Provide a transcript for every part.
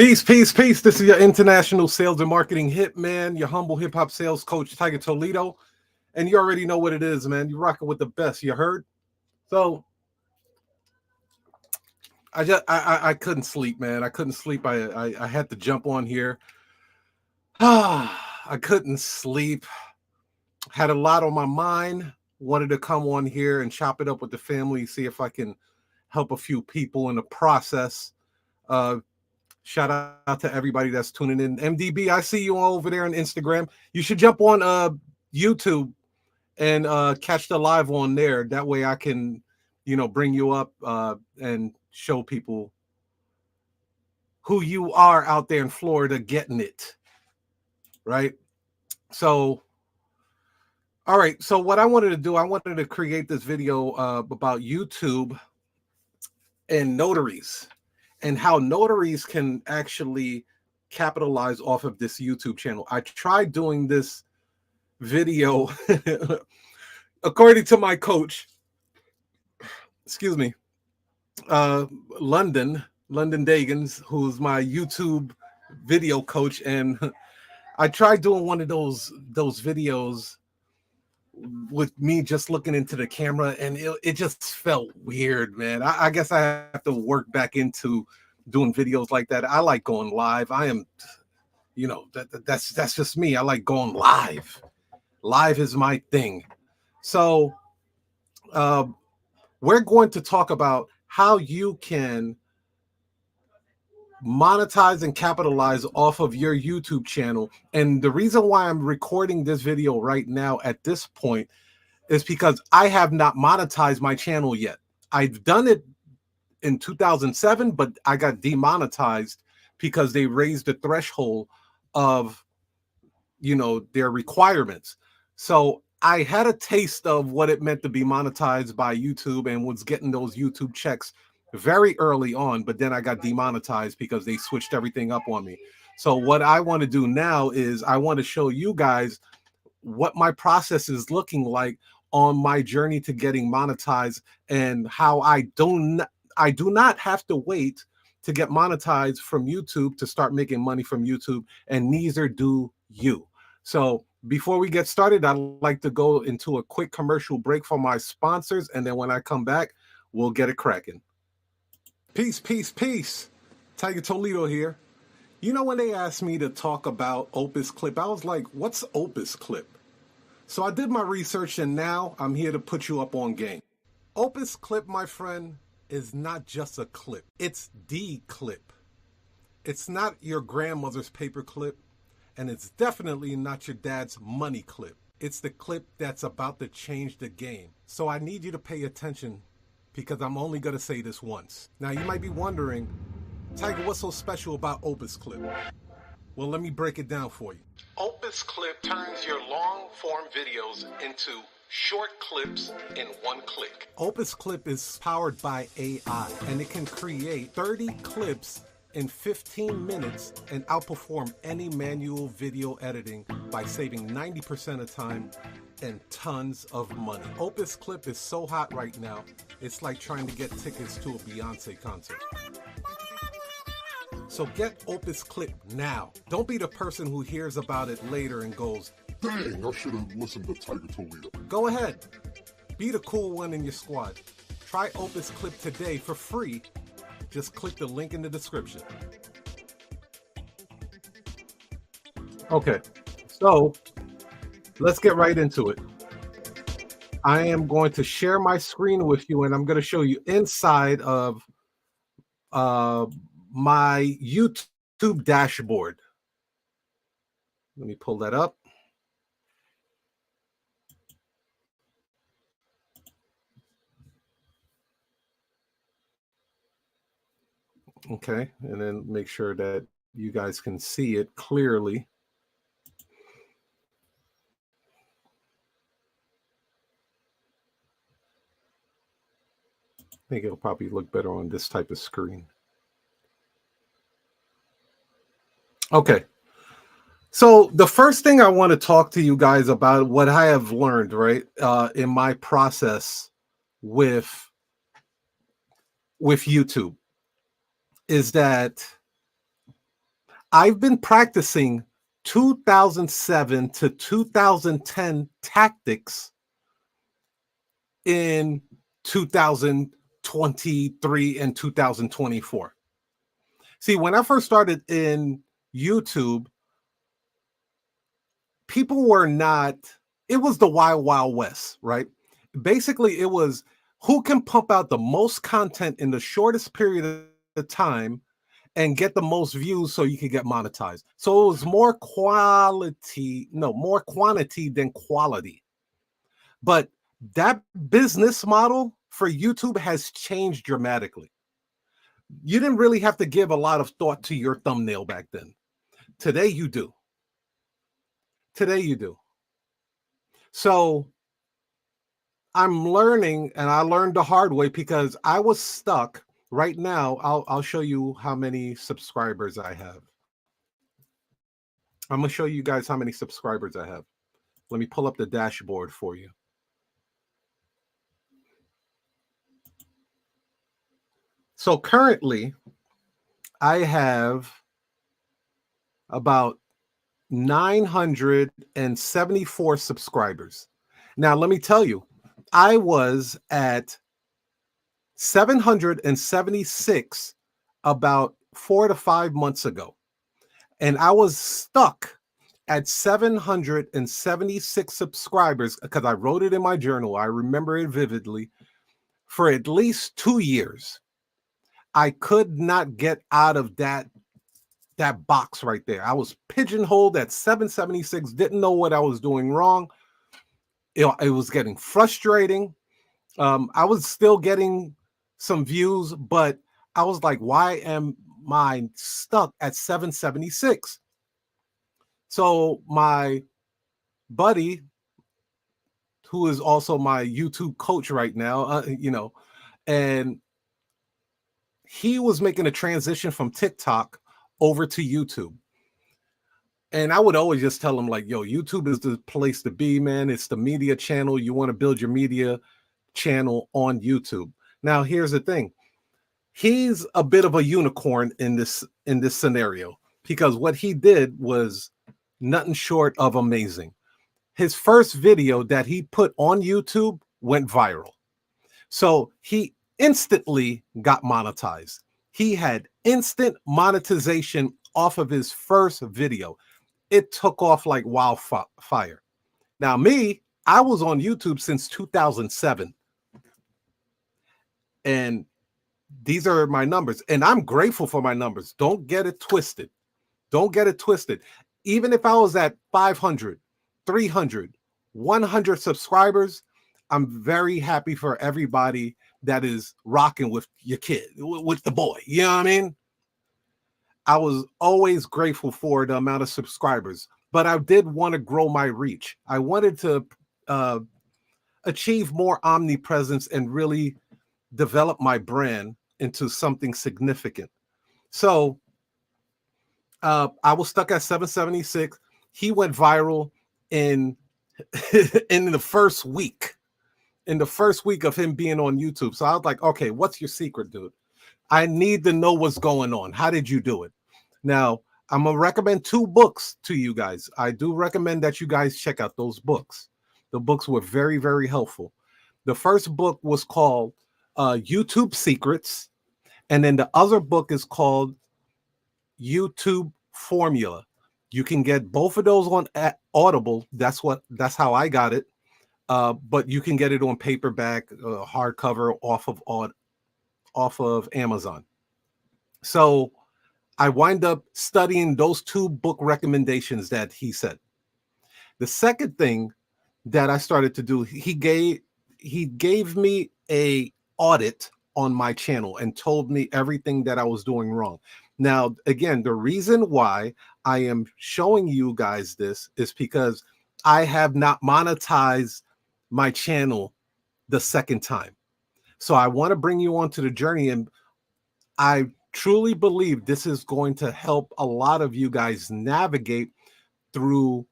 Peace, peace, peace. This is your international sales and marketing hitman, your humble hip hop sales coach, Tiger Toledo. And you already know what it is, man. You're rocking with the best. You heard? So I couldn't sleep, man. I couldn't sleep. I had to jump on here. I couldn't sleep. Had a lot on my mind. Wanted to come on here and chop it up with the family, see if I can help a few people in the process. Shout out to everybody that's tuning in. MDB, I see you all over there on Instagram. You should jump on YouTube and catch the live on there. That way I can, bring you up and show people who you are out there in Florida getting it. Right? So, all right. So what I wanted to do, I wanted to create this video about YouTube and notaries, and how notaries can actually capitalize off of this YouTube channel. I tried doing this video, according to my coach, excuse me, London Dagans, who's my YouTube video coach. And I tried doing one of those videos with me just looking into the camera, and it just felt weird, man. I guess I have to work back into doing videos like that. I like going live. I am, that's just me. I like going live. Live is my thing. So we're going to talk about how you can monetize and capitalize off of your YouTube channel. And the reason why I'm recording this video right now at this point is because I have not monetized my channel yet. I've done it in 2007, but I got demonetized because they raised the threshold of, their requirements. So I had a taste of what it meant to be monetized by YouTube and was getting those YouTube checks very early on, but then I got demonetized because they switched everything up on me. So what I want to do now is I want to show you guys what my process is looking like on my journey to getting monetized, and how I do not have to wait to get monetized from YouTube to start making money from YouTube, and neither do you. So before we get started, I'd like to go into a quick commercial break for my sponsors, and then when I come back, we'll get it cracking. Peace, peace, peace. Tiger Toledo here. When they asked me to talk about Opus Clip, I was like, what's Opus Clip? So I did my research, and now I'm here to put you up on game. Opus Clip, my friend, is not just a clip. It's the clip. It's not your grandmother's paper clip, and it's definitely not your dad's money clip. It's the clip that's about to change the game. So I need you to pay attention, because I'm only going to say this once. Now, you might be wondering, Tiger, what's so special about Opus Clip? Well, let me break it down for you. Opus Clip turns your long-form videos into short clips in one click. Opus Clip is powered by AI, and it can create 30 clips in 15 minutes and outperform any manual video editing by saving 90% of time and tons of money. Opus Clip is so hot right now, it's like trying to get tickets to a Beyonce concert. So get Opus Clip now. Don't be the person who hears about it later and goes, dang, I should have listened to Tiger Toledo. Go ahead. Be the cool one in your squad. Try Opus Clip today for free. Just click the link in the description. Okay, so let's get right into it. I am going to share my screen with you, and I'm going to show you inside of my YouTube dashboard. Let me pull that up. Okay, and then make sure that you guys can see it clearly. I think it'll probably look better on this type of screen. Okay, so the first thing I want to talk to you guys about, what I have learned, right, in my process with YouTube, is that I've been practicing 2007 to 2010 tactics in 2023 and 2024. See, when I first started in YouTube, people were not, it was the wild, wild west, right? Basically, it was who can pump out the most content in the shortest period of time and get the most views so you can get monetized. So it was more more quantity than quality. But that business model for YouTube has changed dramatically. You didn't really have to give a lot of thought to your thumbnail back then. Today you do. Today you do. So I'm learning, and I learned the hard way because I was stuck. Right now, I'll show you how many subscribers I have. I'm gonna show you guys how many subscribers I have. Let me pull up the dashboard for you. So currently, I have about 974 subscribers. Now, let me tell you, I was at 776 about 4 to 5 months ago. And I was stuck at 776 subscribers because I wrote it in my journal. I remember it vividly for at least 2 years. I could not get out of that box right there. I was pigeonholed at 776, didn't know what I was doing wrong. It was getting frustrating. I was still getting some views, but I was like, why am I stuck at 776? So my buddy, who is also my YouTube coach right now, and he was making a transition from TikTok over to YouTube. And I would always just tell him, like, yo, YouTube is the place to be, man. It's the media channel. You want to build your media channel on YouTube. Now, here's the thing. He's a bit of a unicorn in this scenario because what he did was nothing short of amazing. His first video that he put on YouTube went viral. So he instantly got monetized. He had instant monetization off of his first video. It took off like wildfire. Now, me, I was on YouTube since 2007. And these are my numbers. And I'm grateful for my numbers. Don't get it twisted. Don't get it twisted. Even if I was at 500, 300, 100 subscribers, I'm very happy for everybody that is rocking with your kid, with the boy. You know what I mean? I was always grateful for the amount of subscribers, but I did want to grow my reach. I wanted to achieve more omnipresence and really develop my brand into something significant. So I was stuck at 776. He went viral in in the first week. In the first week of him being on YouTube. So I was like, okay, what's your secret, dude? I need to know what's going on. How did you do it? Now, I'm going to recommend 2 books to you guys. I do recommend that you guys check out those books. The books were very, very helpful. The first book was called YouTube Secrets. And then the other book is called YouTube Formula. You can get both of those on Audible. That's how I got it. But you can get it on paperback, hardcover off of Amazon. So I wind up studying those 2 book recommendations that he said. The second thing that I started to do, he gave me a audit on my channel and told me everything that I was doing wrong. Now, again, the reason why I am showing you guys this is because I have not monetized my channel the second time. So I want to bring you onto the journey, and I truly believe this is going to help a lot of you guys navigate through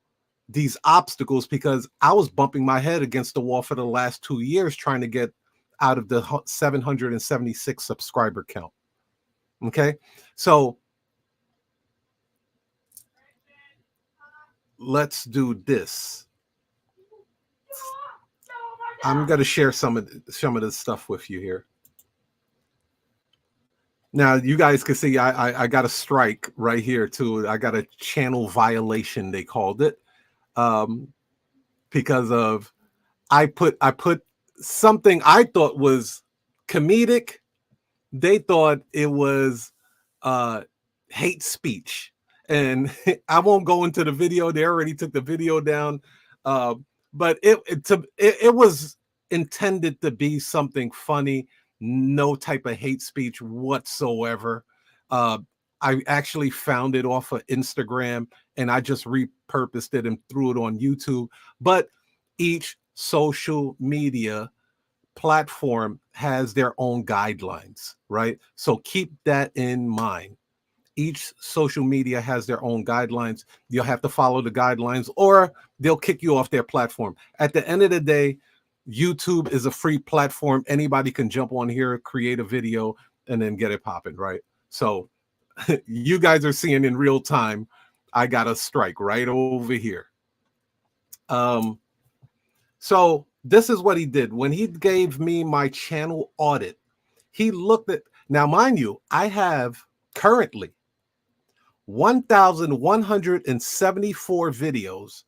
these obstacles, because I was bumping my head against the wall for the last 2 years trying to get out of the 776 subscriber count. Okay. So let's do this. I'm going to share some of this stuff with you here. Now, you guys can see I got a strike right here too. I got a channel violation, they called it, because of I put something I thought was comedic. They thought it was hate speech, and I won't go into the video. They already took the video down, but it was intended to be something funny. No type of hate speech whatsoever. Uh, I actually found it off of Instagram, and I just repurposed it and threw it on YouTube. But each social media platform has their own guidelines, right? So keep that in mind. Each social media has their own guidelines. You'll have to follow the guidelines or they'll kick you off their platform. At the end of the day, YouTube is a free platform. Anybody can jump on here, create a video, and then get it popping, right? So you guys are seeing in real time, I got a strike right over here. So this is what he did. When he gave me my channel audit, he looked at, now mind you, I have currently 1,174 videos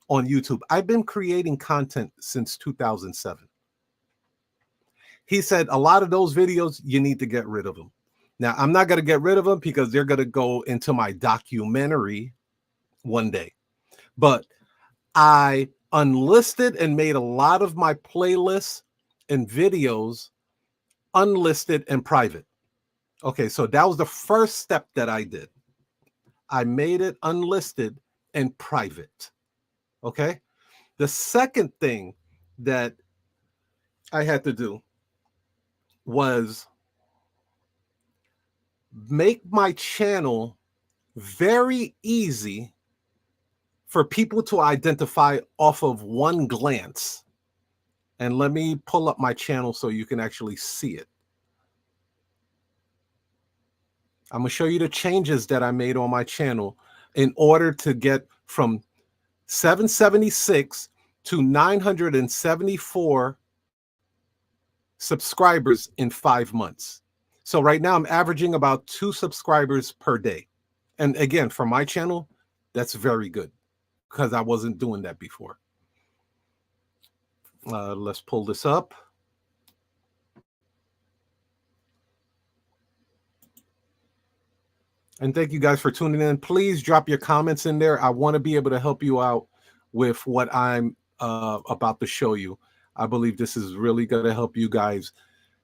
on YouTube. I've been creating content since 2007. He said a lot of those videos, you need to get rid of them. Now, I'm not going to get rid of them because they're going to go into my documentary one day. But I unlisted and made a lot of my playlists and videos unlisted and private. Okay, so that was the first step that I did. I made it unlisted and private. Okay. The second thing that I had to do was make my channel very easy for people to identify off of one glance. And let me pull up my channel so you can actually see it. I'm going to show you the changes that I made on my channel in order to get from 776 to 974 subscribers in 5 months. So right now I'm averaging about 2 subscribers per day. And again, for my channel, that's very good because I wasn't doing that before. Let's pull this up. And thank you guys for tuning in. Please drop your comments in there. I want to be able to help you out with what I'm about to show you. I believe this is really going to help you guys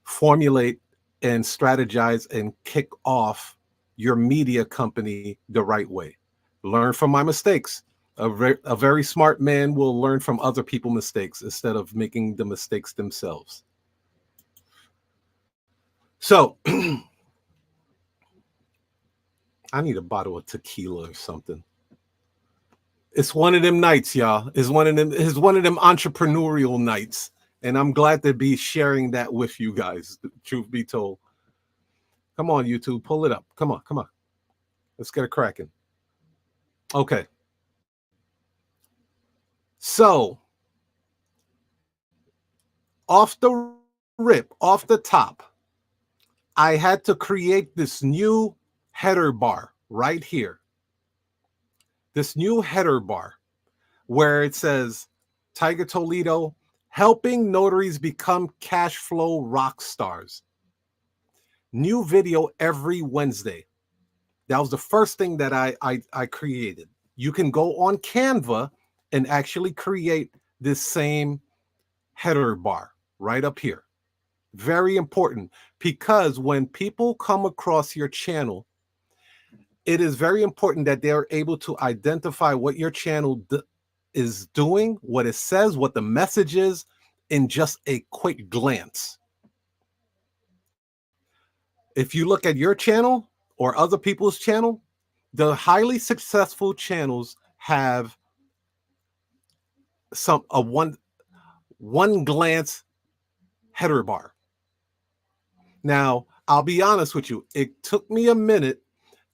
formulate and strategize and kick off your media company the right way. Learn from my mistakes. A very smart man will learn from other people's mistakes instead of making the mistakes themselves. So I need a bottle of tequila or something. It's one of them nights, y'all. It's one of them entrepreneurial nights. And I'm glad to be sharing that with you guys, truth be told. Come on, YouTube, pull it up. Come on, come on. Let's get it cracking. Okay. So, off the rip, off the top, I had to create this new header bar right here. This new header bar where it says, Tiger Toledo, helping notaries become cash flow rock stars. New video every Wednesday. That was the first thing that I created. You can go on Canva and actually create this same header bar right up here. Very important, because when people come across your channel, it is very important that they're able to identify what your channel is doing, what it says, what the message is in just a quick glance. If you look at your channel or other people's channel, the highly successful channels have a one glance header bar. Now, I'll be honest with you, it took me a minute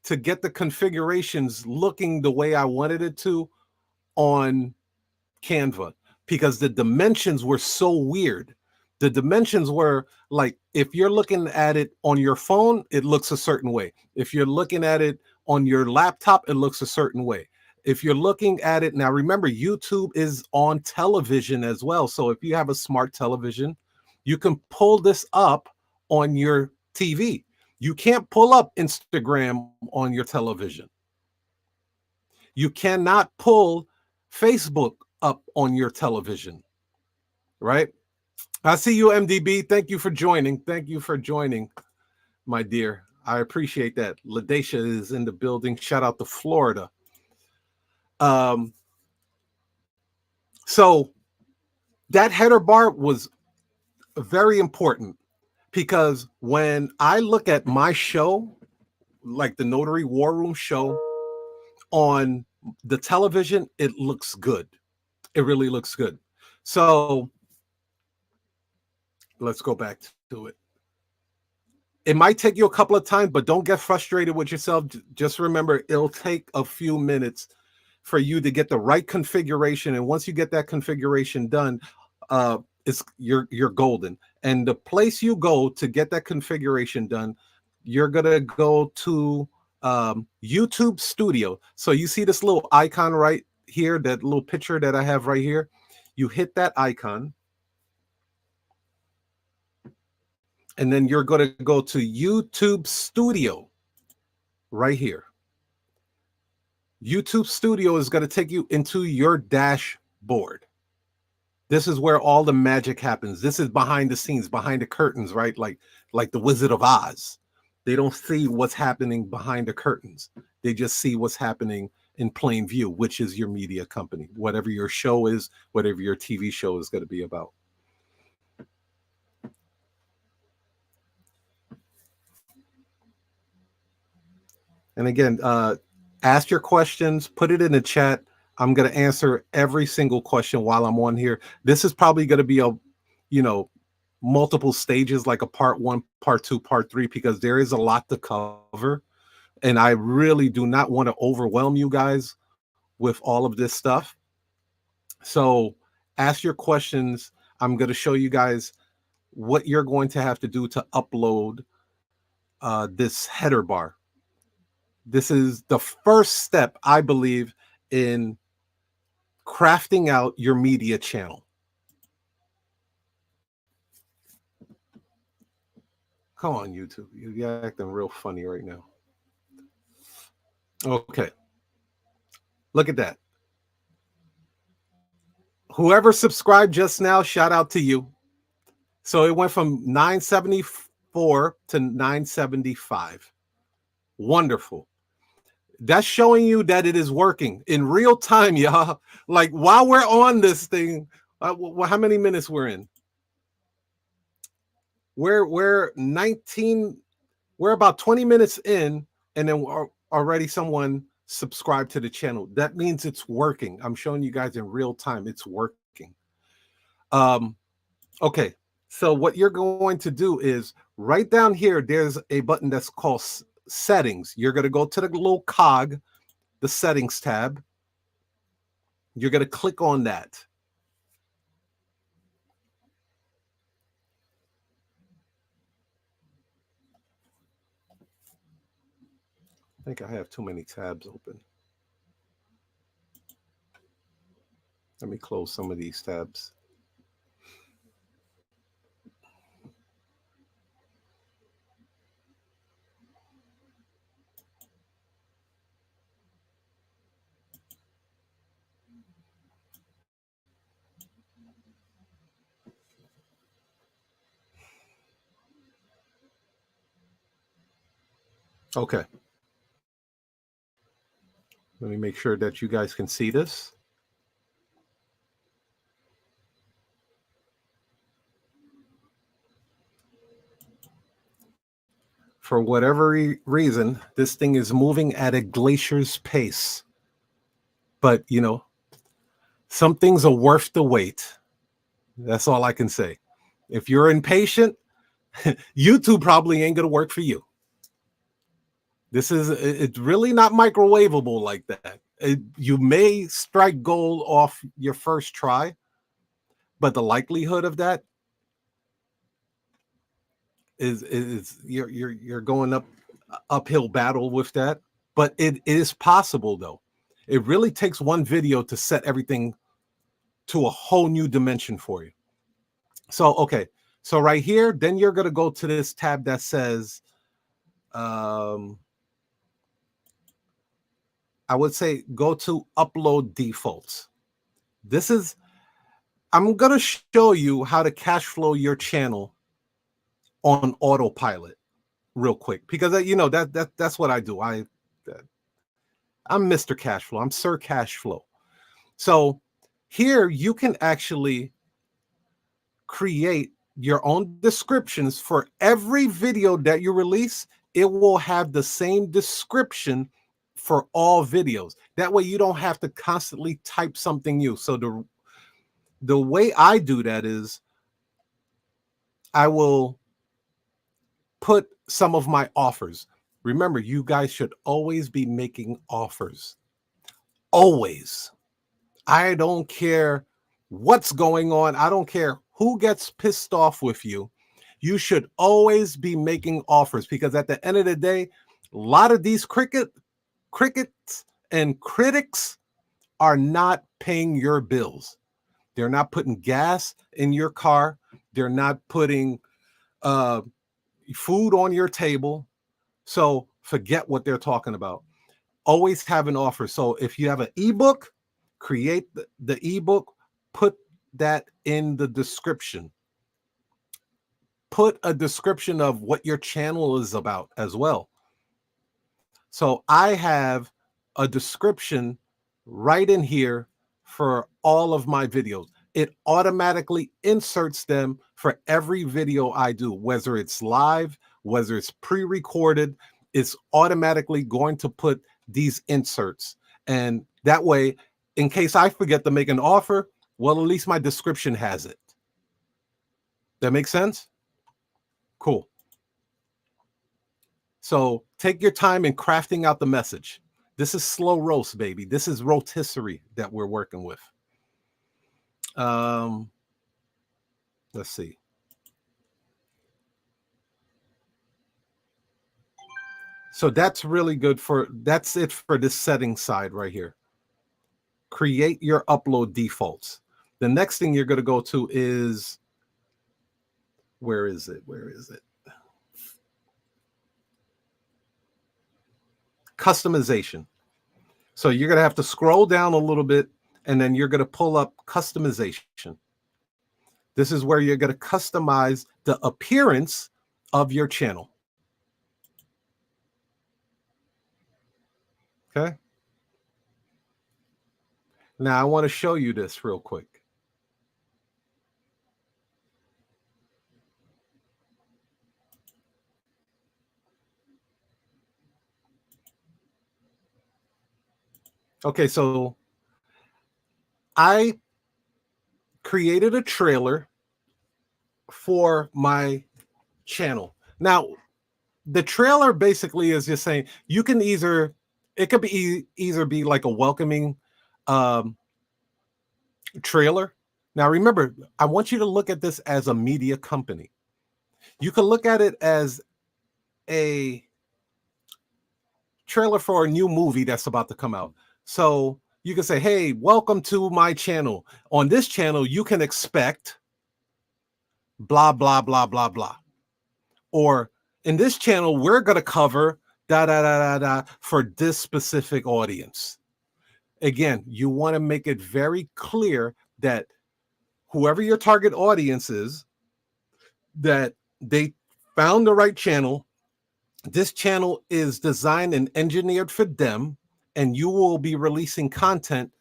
to get the configurations looking the way I wanted it to on Canva because the dimensions were so weird. The dimensions were like, if you're looking at it on your phone, it looks a certain way. If you're looking at it on your laptop, it looks a certain way. If you're looking at it now, remember, YouTube is on television as well. So if you have a smart television, you can pull this up on your TV. You can't pull up Instagram on your television. You cannot pull Facebook up on your television, right? I see you, MDB. Thank you for joining. Thank you for joining, my dear. I appreciate that. LaDacia is in the building. Shout out to Florida. So that header bar was very important because when I look at my show, like the Notary War Room show on the television, it looks good. It really looks good. So let's go back to it. It might take you a couple of times, but don't get frustrated with yourself. Just remember, it'll take a few minutes for you to get the right configuration. And once you get that configuration done, you're golden. And the place you go to get that configuration done, you're gonna go to YouTube Studio. So you see this little icon right here, that little picture that I have right here. You hit that icon. And then you're going to go to YouTube Studio right here. YouTube Studio is going to take you into your dashboard. This is where all the magic happens. This is behind the scenes, behind the curtains, right? Like the Wizard of Oz. They don't see what's happening behind the curtains. They just see what's happening in plain view, which is your media company, whatever your show is, whatever your TV show is going to be about. And again, ask your questions, put it in the chat. I'm going to answer every single question while I'm on here. This is probably going to be multiple stages, like a part 1, part 2, part 3, because there is a lot to cover. And I really do not want to overwhelm you guys with all of this stuff. So ask your questions. I'm going to show you guys what you're going to have to do to upload this header bar. This is the first step, I believe, in crafting out your media channel. Come on, YouTube. You're acting real funny right now. Okay. Look at that. Whoever subscribed just now, shout out to you. So it went from 974 to 975. Wonderful. That's showing you that it is working in real time, y'all. Like while we're on this thing, how many minutes we're in? We're 19. We're about 20 minutes in, and then already someone subscribed to the channel. That means it's working. I'm showing you guys in real time. It's working. Okay. So what you're going to do is right down here, there's a button that's called settings. You're going to go to the little cog, the settings tab. You're going to click on that. I think I have too many tabs open. Let me close some of these tabs. Okay. Let me make sure that you guys can see this. For whatever reason, this thing is moving at a glacier's pace. But, some things are worth the wait. That's all I can say. If you're impatient, YouTube probably ain't going to work for you. It's really not microwavable like that. You may strike gold off your first try, but the likelihood of that is you're going uphill battle with that. But it is possible though. It really takes one video to set everything to a whole new dimension for you. So okay, so right here, then you're gonna go to this tab that says, I would say go to upload defaults. This is, I'm gonna show you how to cash flow your channel on autopilot real quick, because you know that's what I do. I'm Mr. Cash Flow. I'm Sir Cash Flow. So here you can actually create your own descriptions for every video that you release. It will have the same description for all videos. That way you don't have to constantly type something new. So the way I do that is I will put some of my offers. Remember, you guys should always be making offers. Always. I don't care what's going on. I don't care who gets pissed off with you. You should always be making offers, because at the end of the day, a lot of these crickets and critics are not paying your bills. They're not putting gas in your car. They're not putting food on your table. So forget what they're talking about. Always have an offer. So if you have an ebook, create the ebook, put that in the description. Put a description of what your channel is about as well. So I have a description right in here for all of my videos. It automatically inserts them for every video I do, whether it's live, whether it's pre-recorded. It's automatically going to put these inserts. And that way, in case I forget to make an offer, well, at least my description has it. That makes sense? Cool. So take your time in crafting out the message. This is slow roast, baby. This is rotisserie that we're working with. Let's see. So that's really good that's it for this setting side right here. Create your upload defaults. The next thing you're going to go to is, where is it? Customization. So you're going to have to scroll down a little bit, and then you're going to pull up customization. This is where you're going to customize the appearance of your channel. Okay. Now I want to show you this real quick. Okay, so I created a trailer for my channel. Now, the trailer basically is just saying you can it could be either be like a welcoming trailer. Now, remember, I want you to look at this as a media company. You can look at it as a trailer for a new movie that's about to come out. So you can say, hey, welcome to my channel. On this channel, you can expect blah, blah, blah, blah, blah. Or in this channel, we're going to cover da, da, da, da, da for this specific audience. Again, you want to make it very clear that whoever your target audience is, that they found the right channel. This channel is designed and engineered for them, and you will be releasing content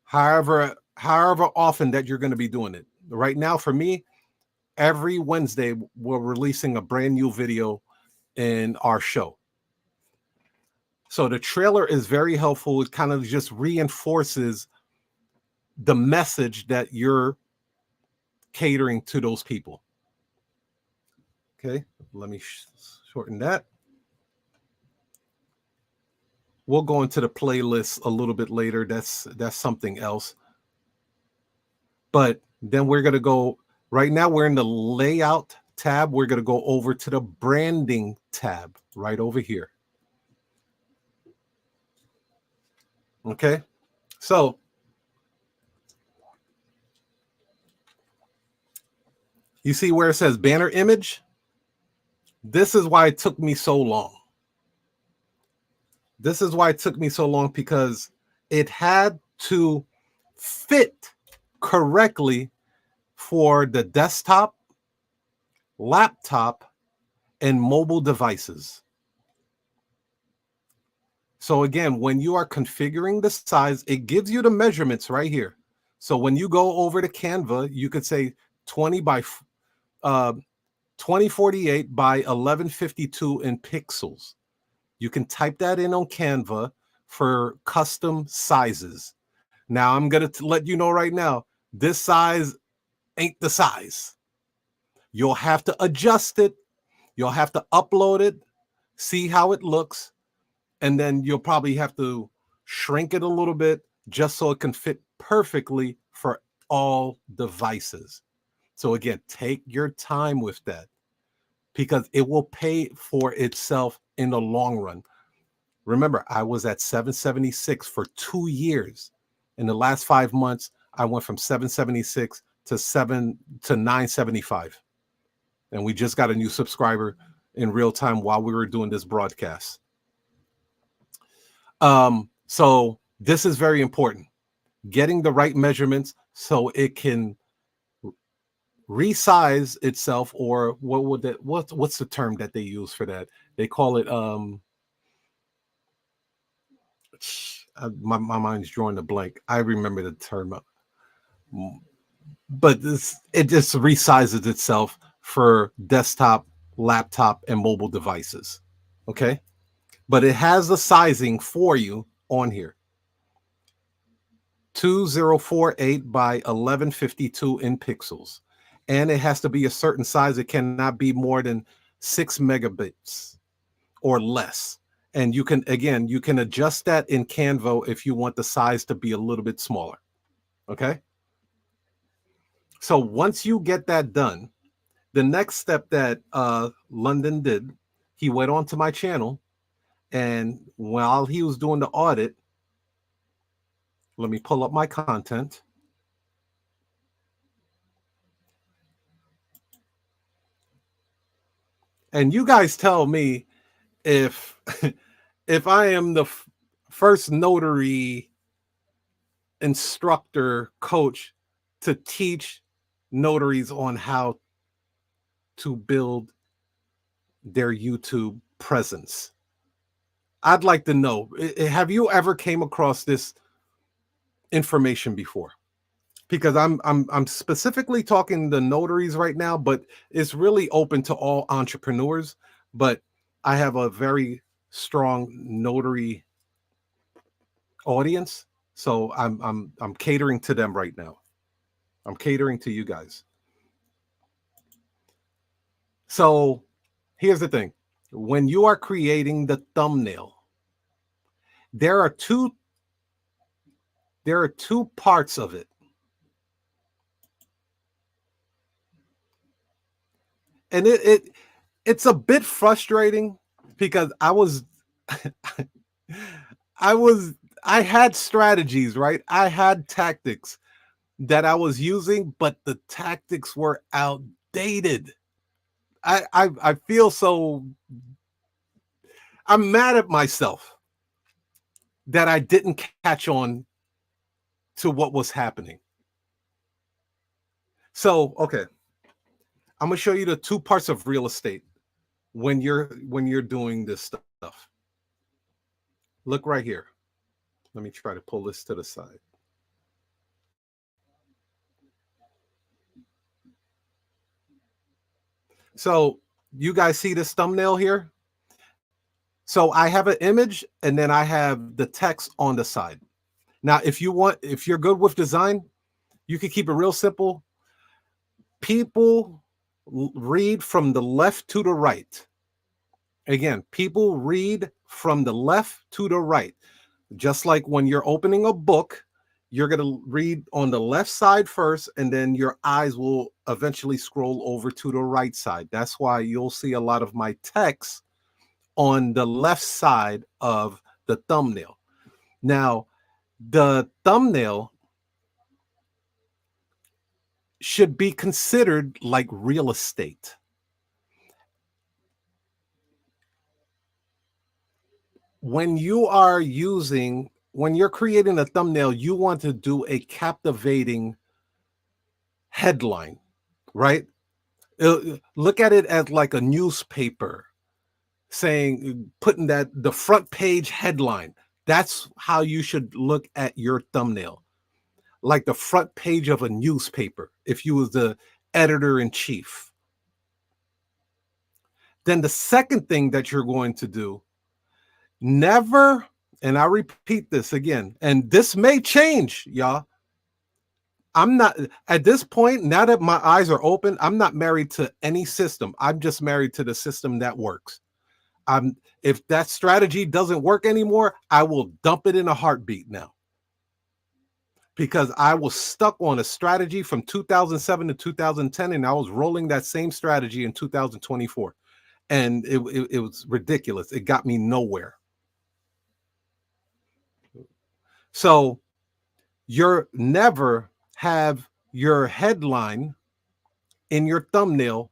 however often that you're going to be doing it. Right now, for me, every Wednesday, we're releasing a brand new video in our show. So the trailer is very helpful. It kind of just reinforces the message that you're catering to those people. Okay, let me shorten that. We'll go into the playlist a little bit later. That's something else. But then we're going to go, right now we're in the layout tab. We're going to go over to the branding tab right over here. Okay. So you see where it says banner image? This is why it took me so long. This is why it took me so long, because it had to fit correctly for the desktop, laptop, and mobile devices. So again, when you are configuring the size, it gives you the measurements right here. So when you go over to Canva, you could say 2048 by 1152 in pixels. You can type that in on Canva for custom sizes. Now I'm going to let you know right now, this size ain't the size. You'll have to adjust it. You'll have to upload it, see how it looks, and then you'll probably have to shrink it a little bit just so it can fit perfectly for all devices. So again, take your time with that, because it will pay for itself in the long run. Remember, I was at 776 for 2 years. In the last 5 months, I went from 776 to 975. And we just got a new subscriber in real time while we were doing this broadcast. So this is very important. Getting the right measurements so it can resize itself, or what's the term that they use for that? They call it my mind's drawing a blank. I remember the term, but it just resizes itself for desktop, laptop, and mobile devices. Okay, but it has the sizing for you on here. 2048 by 1152 in pixels, and it has to be a certain size. It cannot be more than 6 megabits or less. And you can adjust that in Canva if you want the size to be a little bit smaller. Okay. So once you get that done, the next step that London did, he went onto my channel, and while he was doing the audit, let me pull up my content. And you guys tell me if if I am the first notary instructor coach to teach notaries on how to build their YouTube presence. I'd like to know, have you ever came across this information before? Because I'm specifically talking to notaries right now, but it's really open to all entrepreneurs. But I have a very strong notary audience, so I'm catering to them right now. I'm catering to you guys. So here's the thing. When you are creating the thumbnail, there are two parts of it. And it's a bit frustrating, because I had strategies, right? I had tactics that I was using, but the tactics were outdated. I feel so, I'm mad at myself that I didn't catch on to what was happening. So, okay, I'm gonna show you the two parts of real estate when you're doing this stuff. Look right here. Let me try to pull this to the side. So you guys see this thumbnail here? So I have an image, and then I have the text on the side. Now, if you're good with design, you can keep it real simple. People read from the left to the right. Again, people read from the left to the right. Just like when you're opening a book, you're going to read on the left side first, and then your eyes will eventually scroll over to the right side. That's why you'll see a lot of my text on the left side of the thumbnail. Now, the thumbnail should be considered like real estate. When you're creating a thumbnail, you want to do a captivating headline, right? Look at it as like a newspaper putting that the front page headline. That's how you should look at your thumbnail, like the front page of a newspaper, if you was the editor in chief. Then the second thing that you're going to do, never, and I repeat this again, and this may change, y'all. I'm not, at this point, now that my eyes are open, I'm not married to any system. I'm just married to the system that works. If that strategy doesn't work anymore, I will dump it in a heartbeat now. Because I was stuck on a strategy from 2007 to 2010, and I was rolling that same strategy in 2024. And it was ridiculous. It got me nowhere. So you're never have your headline in your thumbnail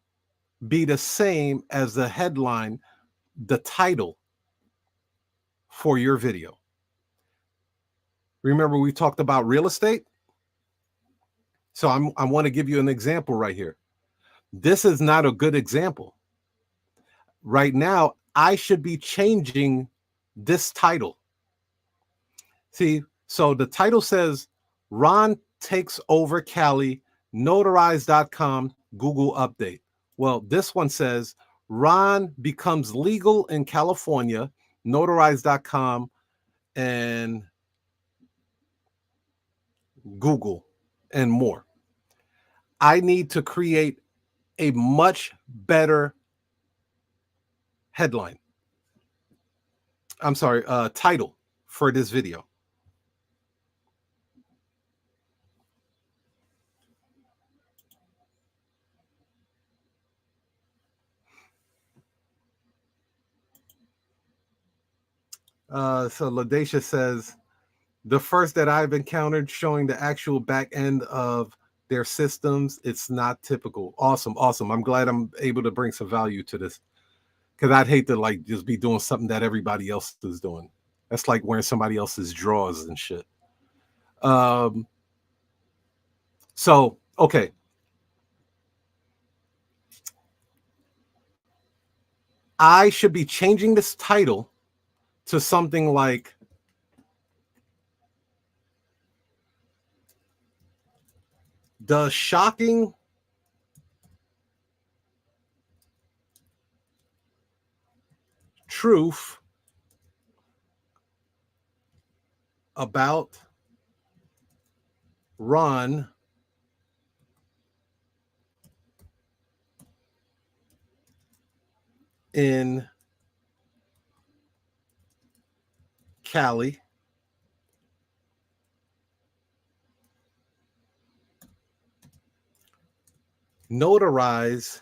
be the same as the headline, the title for your video. Remember, we talked about real estate? So I want to give you an example right here. This is not a good example. Right now, I should be changing this title. See, so the title says, Ron takes over Cali, notarize.com, Google update. Well, this one says, Ron becomes legal in California, notarize.com, and Google, and more. I need to create a much better headline. I'm sorry, title for this video. So Ladacia says, the first that I've encountered showing the actual back end of their systems, it's not typical. Awesome, awesome. I'm glad I'm able to bring some value to this, because I'd hate to like just be doing something that everybody else is doing. That's like wearing somebody else's drawers and shit. So, okay. I should be changing this title to something like The Shocking Truth About Ron in Cali. Notarize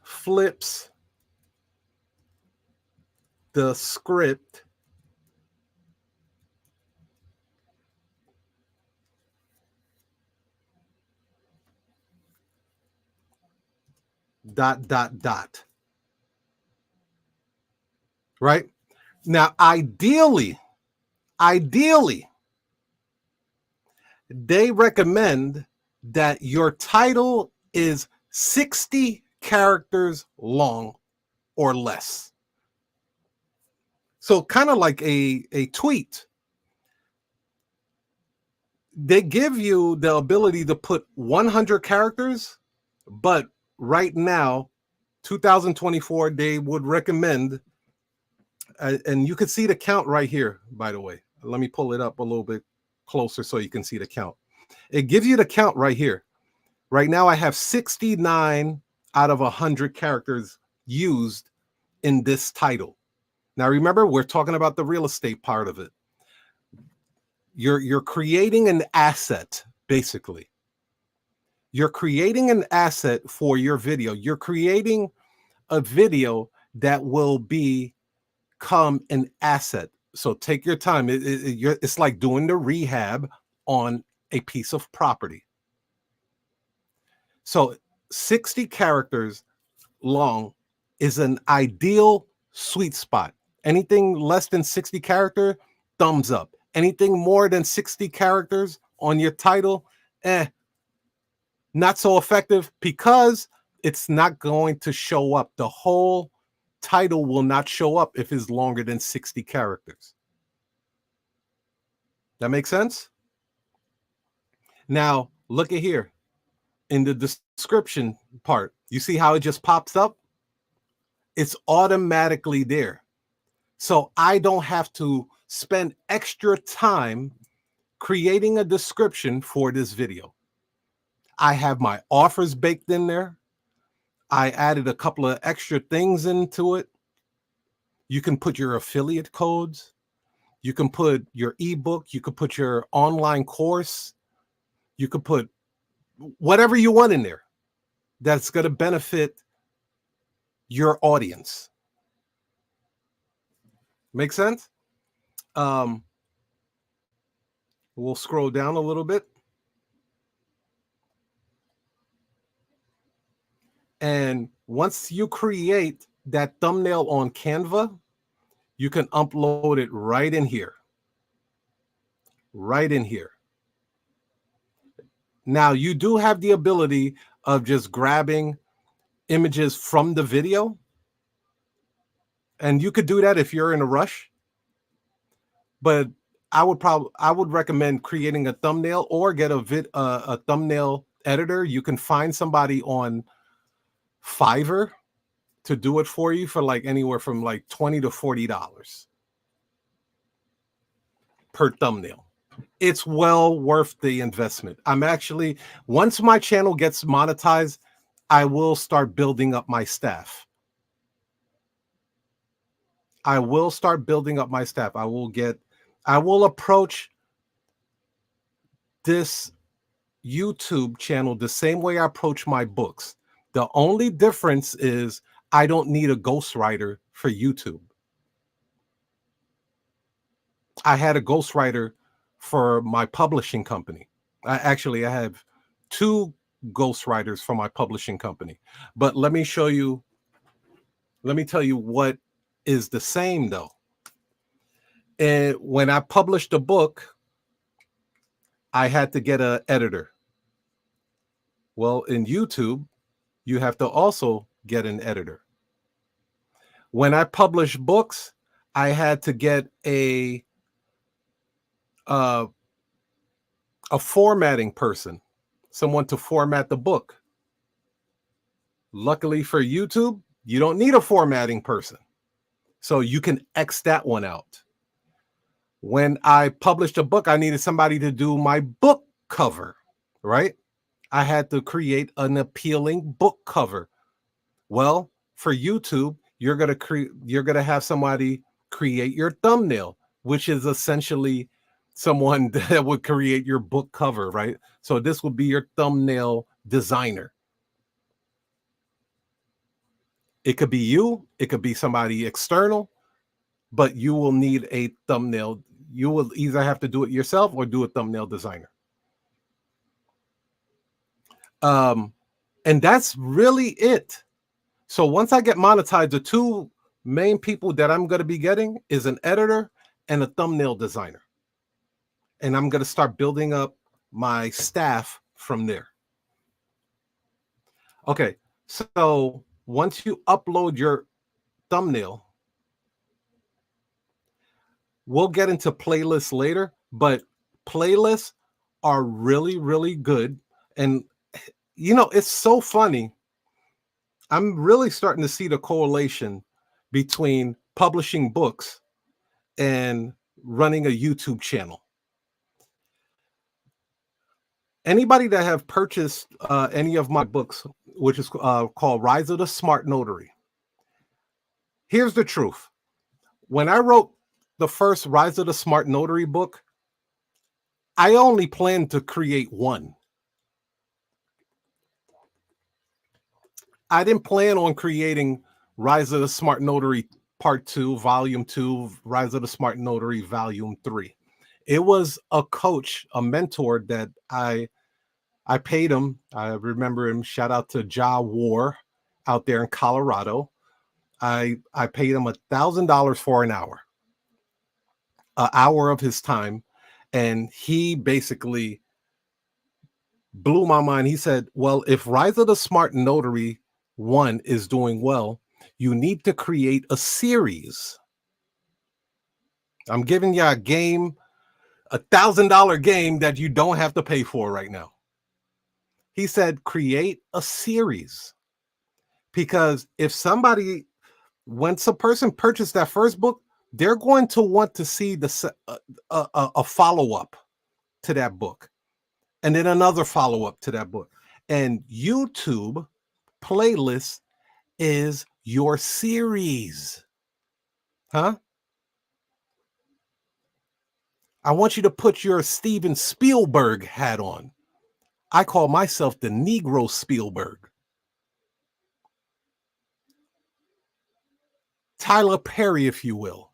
flips the script dot dot dot. Right? Now, ideally, they recommend that your title is 60 characters long or less. So kind of like a tweet. They give you the ability to put 100 characters, but right now, 2024, they would recommend, and you can see the count right here, by the way. Let me pull it up a little bit closer so you can see the count. It gives you the count right here. Right now I have 69 out of 100 characters used in this title. Now remember, we're talking about the real estate part of it. You're creating an asset, basically. You're creating an asset for your video. You're creating a video that will become an asset. So take your time. It's like doing the rehab on a piece of property. So 60 characters long is an ideal sweet spot. Anything less than 60 character, thumbs up. Anything more than 60 characters on your title, not so effective, because it's not going to show up. The whole title will not show up if it's longer than 60 characters. That makes sense? Now, look at here. In the description part, you see how it just pops up? It's automatically there. So I don't have to spend extra time creating a description for this video. I have my offers baked in there. I added a couple of extra things into it. You can put your affiliate codes. You can put your ebook. You could put your online course. You could put whatever you want in there that's going to benefit your audience. Make sense? We'll scroll down a little bit. And once you create that thumbnail on Canva, you can upload it right in here. Right in here. Now, you do have the ability of just grabbing images from the video. And you could do that if you're in a rush. But I would recommend creating a thumbnail or get a thumbnail editor. You can find somebody on Fiverr to do it for you for like anywhere from like $20 to $40 per thumbnail. It's well worth the investment. I'm actually, once my channel gets monetized, I will start building up my staff. I will start building up my staff. I will approach this YouTube channel the same way I approach my books. The only difference is I don't need a ghostwriter for YouTube. I had a ghostwriter for my publishing company. I have 2 ghostwriters for my publishing company. But let me tell you what is the same though. And when I published a book, I had to get an editor. Well, in YouTube, you have to also get an editor. When I publish books, I had to get a formatting person, someone to format the book. Luckily for YouTube, you don't need a formatting person. So you can X that one out. When I published a book, I needed somebody to do my book cover, right? I had to create an appealing book cover. Well, for YouTube, you're gonna have somebody create your thumbnail, which is essentially someone that would create your book cover, right? So this would be your thumbnail designer. It could be you, it could be somebody external, but you will need a thumbnail. You will either have to do it yourself or do a thumbnail designer. And that's really it. So once I get monetized, the 2 main people that I'm going to be getting is an editor and a thumbnail designer. And I'm going to start building up my staff from there. Okay, so once you upload your thumbnail, we'll get into playlists later, but playlists are really, really good. And, you know, it's so funny. I'm really starting to see the correlation between publishing books and running a YouTube channel. Anybody that have purchased any of my books, which is called Rise of the Smart Notary, here's the truth. When I wrote the first Rise of the Smart Notary book, I only planned to create one. I didn't plan on creating Rise of the Smart Notary Part 2, Volume 2, Rise of the Smart Notary Volume 3. It was a coach, a mentor that I paid him. I remember him. Shout out to Ja War out there in Colorado. I paid him $1,000 for an hour of his time, and he basically blew my mind. He said, "Well, if Rise of the Smart Notary 1 is doing well, you need to create a series. I'm giving you a game, $1,000 game that you don't have to pay for right now." He said, "Create a series." Because if somebody, once a person purchased that first book, they're going to want to see a follow-up to that book, and then another follow-up to that book. And YouTube playlist is your series. Huh? I want you to put your Steven Spielberg hat on. I call myself the Negro Spielberg. Tyler Perry, if you will.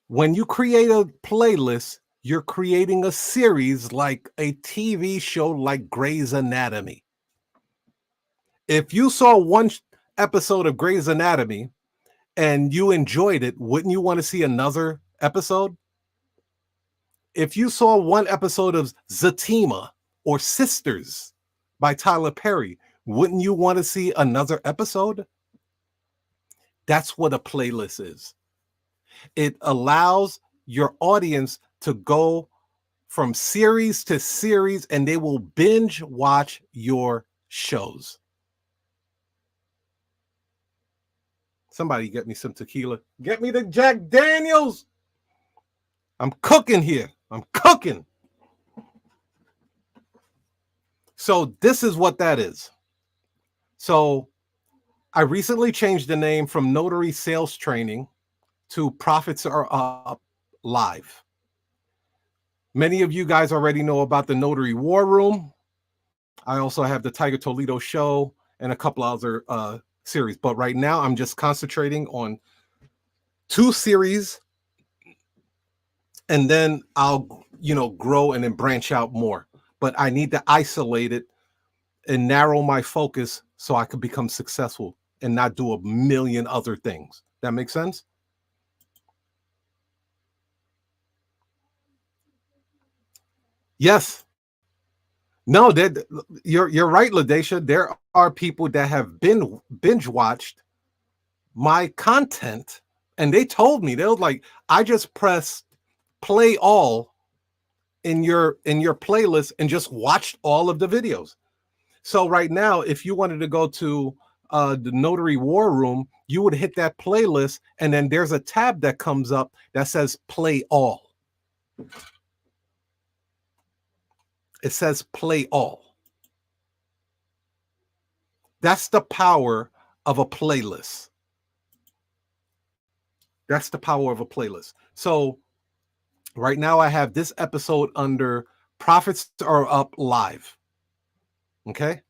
When you create a playlist, you're creating a series like a TV show like Grey's Anatomy. If you saw one episode of Grey's Anatomy and you enjoyed it, wouldn't you want to see another episode? If you saw one episode of Zatima or Sisters by Tyler Perry, wouldn't you want to see another episode? That's what a playlist is. It allows your audience to go from series to series, and they will binge watch your shows. Somebody get me some tequila. Get me the Jack Daniels. I'm cooking here. I'm cooking. So this is what that is. So I recently changed the name from Notary Sales Training to Profits Are Up Live. Many of you guys already know about the Notary War Room. I also have the Tiger Toledo Show and a couple other series. But right now, I'm just concentrating on 2 series, and then I'll, grow and then branch out more. But I need to isolate it and narrow my focus so I could become successful and not do a million other things. That makes sense? Yes. No, that you're right, LaDacia. There are people that have been binge watched my content, and they told me, they was like, I just pressed play all in your playlist and just watched all of the videos. So right now, if you wanted to go to the Notary War Room, you would hit that playlist, and then there's a tab that comes up that says play all. It says play all. That's the power of a playlist. That's the power of a playlist. So right now I have this episode under Profits Are Up Live. Okay.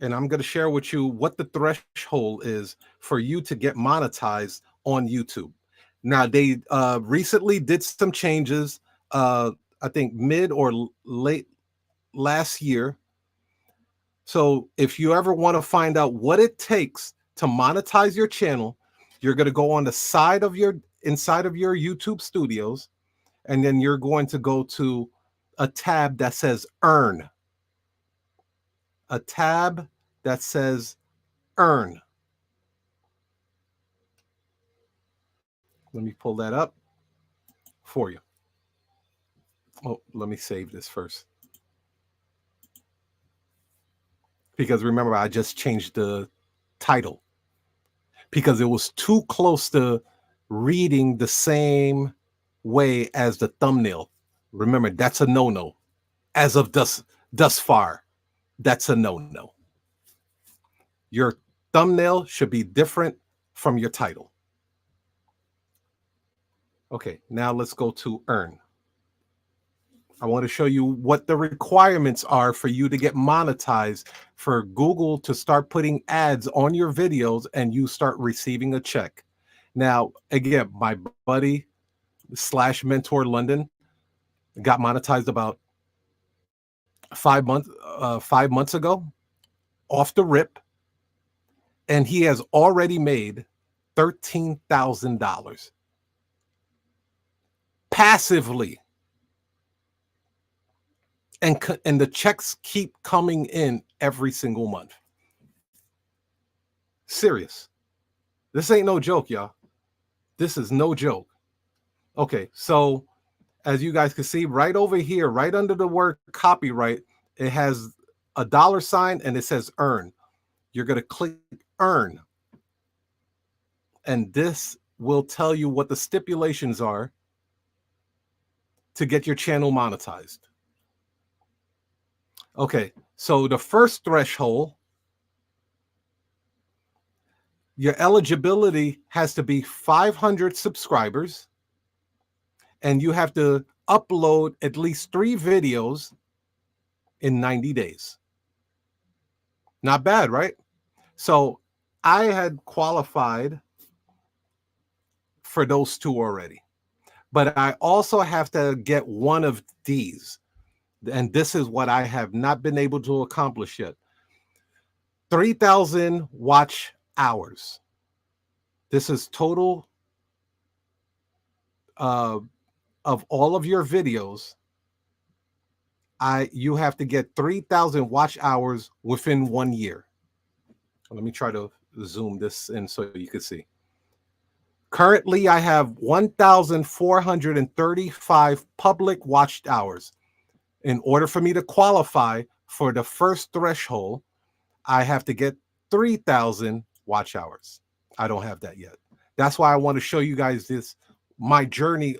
And I'm going to share with you what the threshold is for you to get monetized on YouTube. Now, they recently did some changes, I think mid or late last year. So if you ever want to find out what it takes to monetize your channel, you're going to go on the side of inside of your YouTube studios, and then you're going to go to a tab that says earn. A tab that says earn. Let me pull that up for you. Oh, let me save this first. Because remember, I just changed the title because it was too close to reading the same way as the thumbnail. Remember, that's a no-no. As of thus far, that's a no-no. Your thumbnail should be different from your title. Okay, now let's go to earn. I want to show you what the requirements are for you to get monetized, for Google to start putting ads on your videos and you start receiving a check. Now, again, my buddy / mentor London got monetized about 5 months ago, off the rip, and he has already made $13,000 passively, and the checks keep coming in every single month. Serious. This ain't no joke, y'all. This is no joke. Okay, so as you guys can see right over here, right under the word copyright, it has a $sign and it says earn. You're going to click earn. And this will tell you what the stipulations are to get your channel monetized. Okay, so the first threshold, your eligibility has to be 500 subscribers, and you have to upload at least 3 videos in 90 days. Not bad, right? So I had qualified for those 2 already, but I also have to get one of these. And this is what I have not been able to accomplish yet. 3,000 watch hours. This is total of all of your videos. You have to get 3,000 watch hours within 1 year. Let me try to zoom this in so you can see. Currently, I have 1,435 public watched hours. In order for me to qualify for the first threshold, I have to get 3,000 watch hours. I don't have that yet. That's why I want to show you guys my journey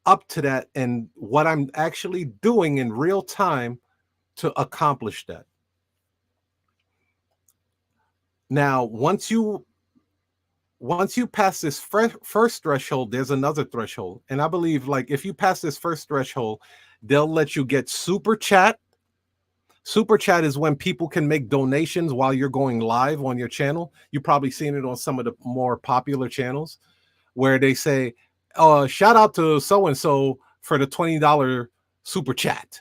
up to that and what I'm actually doing in real time to accomplish that. Now, once you pass this first threshold, there's another threshold. And I believe, like, if you pass this first threshold, they'll let you get super chat. Super chat is when people can make donations while you're going live on your channel. You've probably seen it on some of the more popular channels where they say, shout out to so-and-so for the $20 super chat.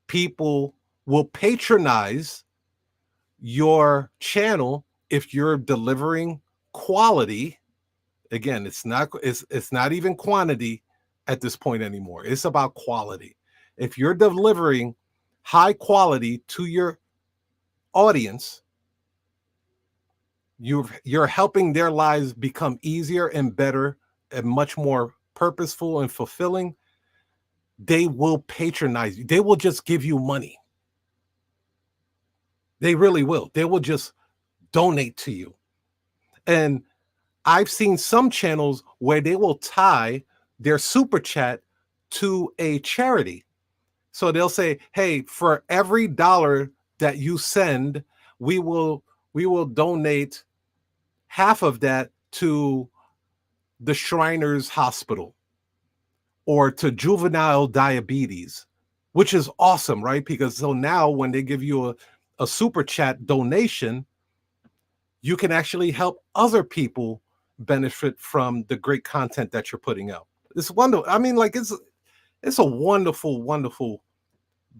People will patronize your channel if you're delivering quality. Again, it's not even quantity at this point anymore. It's about quality. If you're delivering high quality to your audience, you're helping their lives become easier and better and much more purposeful and fulfilling. They will patronize you. They will just give you money. They really will. They will just donate to you. And I've seen some channels where they will tie their super chat to a charity. So they'll say, hey, for every $1 that you send, we will donate half of that to the Shriners Hospital or to juvenile diabetes, which is awesome, right? Because so now when they give you a super chat donation, you can actually help other people benefit from the great content that you're putting out. It's wonderful. I mean, like, it's a wonderful, wonderful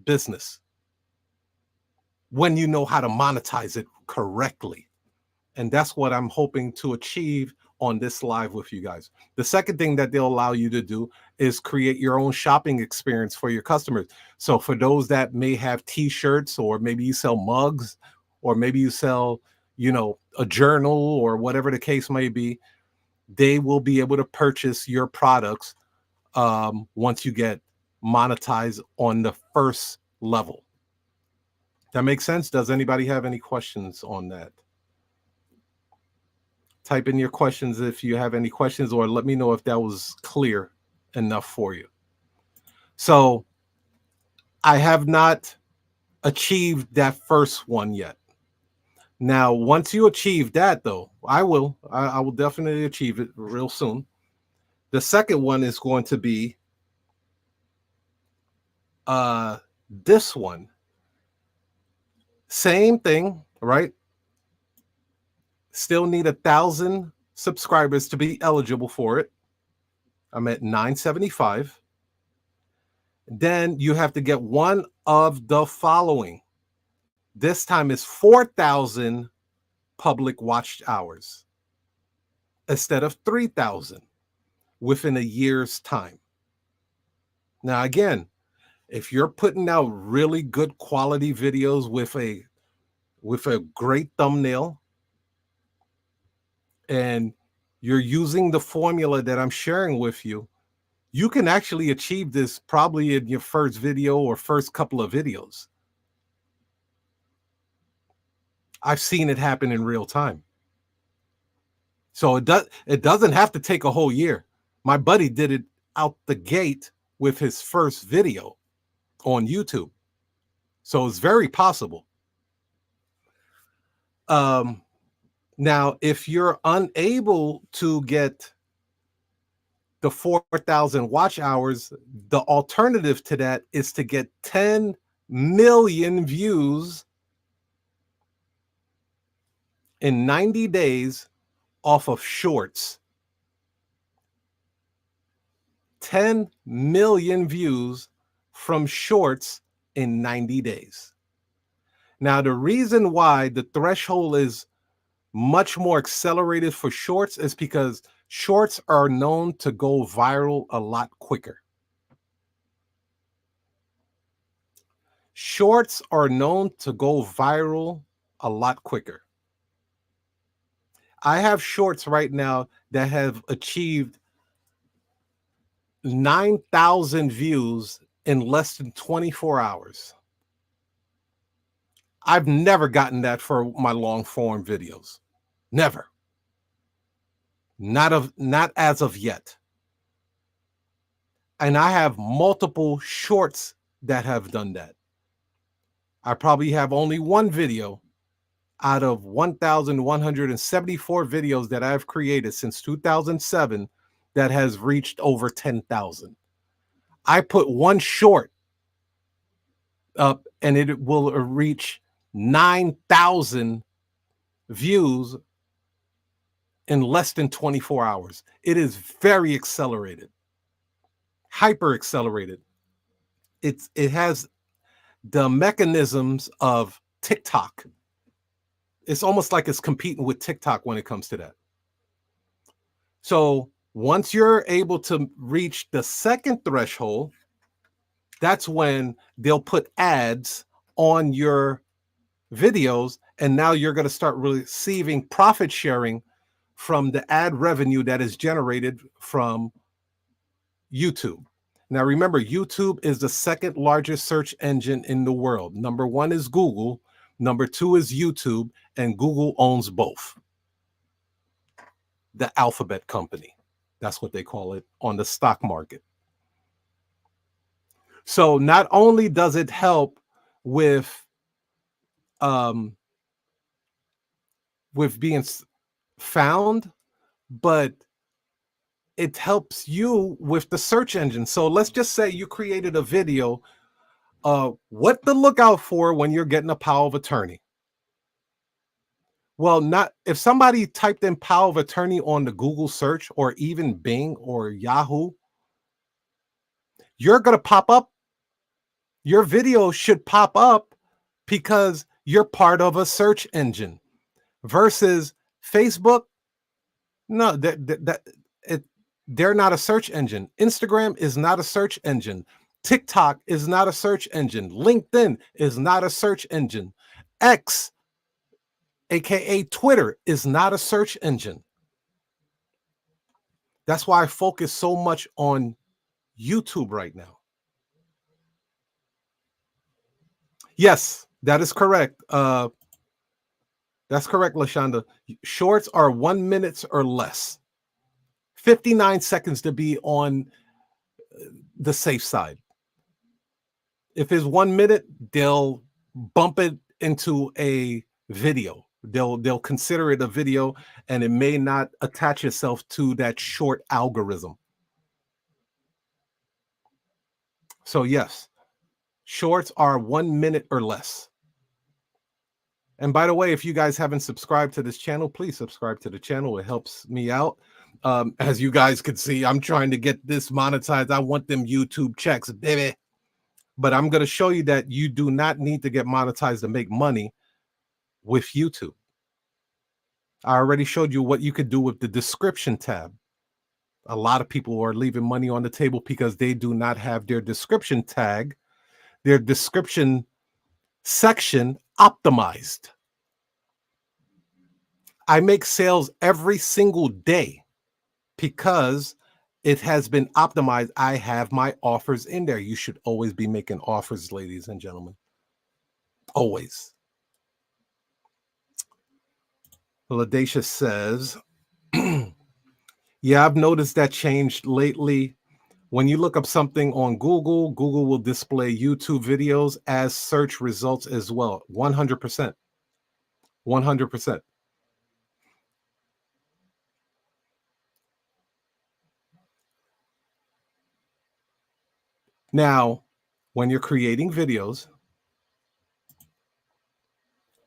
business when you know how to monetize it correctly. And that's what I'm hoping to achieve on this live with you guys. The second thing that they'll allow you to do is create your own shopping experience for your customers. So for those that may have t-shirts, or maybe you sell mugs, or maybe you sell, a journal or whatever the case may be, they will be able to purchase your products once you get monetized on the first level. That makes sense? Does anybody have any questions on that? Type in your questions if you have any questions, or let me know if that was clear enough for you. So I have not achieved that first one yet. Now, once you achieve that, though, I will definitely achieve it real soon. The second one is going to be this one. Same thing, right? Still need 1,000 subscribers to be eligible for it. I'm at 975. Then you have to get one of the following. This time is 4,000 public watched hours instead of 3,000 within a year's time. Now, again, if you're putting out really good quality videos with a great thumbnail, and you're using the formula that I'm sharing with you, you can actually achieve this probably in your first video or first couple of videos. I've seen it happen in real time. So it doesn't have to take a whole year. My buddy did it out the gate with his first video on YouTube. So it's very possible. Now, if you're unable to get the 4,000 watch hours, the alternative to that is to get 10 million views in 90 days off of shorts. 10 million views from shorts in 90 days. Now, the reason why the threshold is much more accelerated for shorts is because shorts are known to go viral a lot quicker. Shorts are known to go viral a lot quicker. I have shorts right now that have achieved 9,000 views in less than 24 hours. I've never gotten that for my long form videos. Never. Not as of yet. And I have multiple shorts that have done that. I probably have only one video out of 1,174 videos that I've created since 2007 that has reached over 10,000. I put one short up and it will reach 9,000 views in less than 24 hours. It is very accelerated, hyper accelerated. It has the mechanisms of TikTok. It's almost like it's competing with TikTok when it comes to that. So once you're able to reach the second threshold, that's when they'll put ads on your videos, and now you're going to start receiving profit sharing from the ad revenue that is generated from YouTube. Now, remember, YouTube is the second largest search engine in the world. Number one is Google. Number two is YouTube, and Google owns both. The Alphabet company. That's what they call it on the stock market. So not only does it help with being found, but it helps you with the search engine. So let's just say you created a video, what to look out for when you're getting a power of attorney. Well, not if somebody typed in power of attorney on the Google search or even Bing or Yahoo, you're going to pop up. Your video should pop up because you're part of a search engine versus Facebook. No, they're not a search engine. Instagram is not a search engine. TikTok is not a search engine. LinkedIn is not a search engine. X, aka Twitter, is not a search engine. That's why I focus so much on YouTube right now. Yes, that is correct. That's correct, Lashonda. Shorts are 1 minute or less. 59 seconds to be on the safe side. If it's 1 minute, they'll bump it into a video. They'll consider it a video, and it may not attach itself to that short algorithm. So yes, shorts are 1 minute or less. And by the way, if you guys haven't subscribed to this channel, please subscribe to the channel. It helps me out. As you guys can see, I'm trying to get this monetized. I want them YouTube checks, baby. But I'm going to show you that you do not need to get monetized to make money with YouTube. I already showed you what you could do with the description tab. A lot of people are leaving money on the table because they do not have their description tag, their description section optimized. I make sales every single day because it has been optimized. I have my offers in there. You should always be making offers, ladies and gentlemen. Always. Ladacia says, yeah, I've noticed that changed lately. When you look up something on Google, Google will display YouTube videos as search results as well. 100%. 100%. Now, when you're creating videos,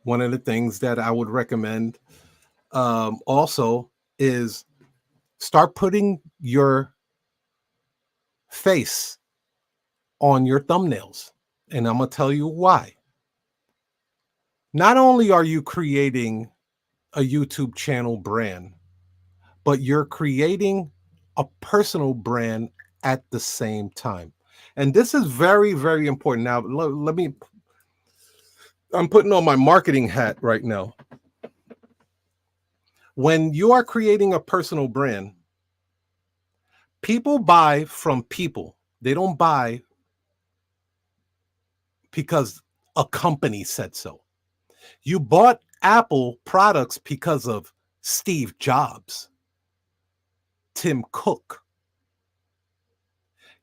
one of the things that I would recommend also is start putting your face on your thumbnails. And I'm going to tell you why. Not only are you creating a YouTube channel brand, but you're creating a personal brand at the same time. And this is very, very important. Now, I'm putting on my marketing hat right now. When you are creating a personal brand, people buy from people. They don't buy because a company said so. You bought Apple products because of Steve Jobs, Tim Cook.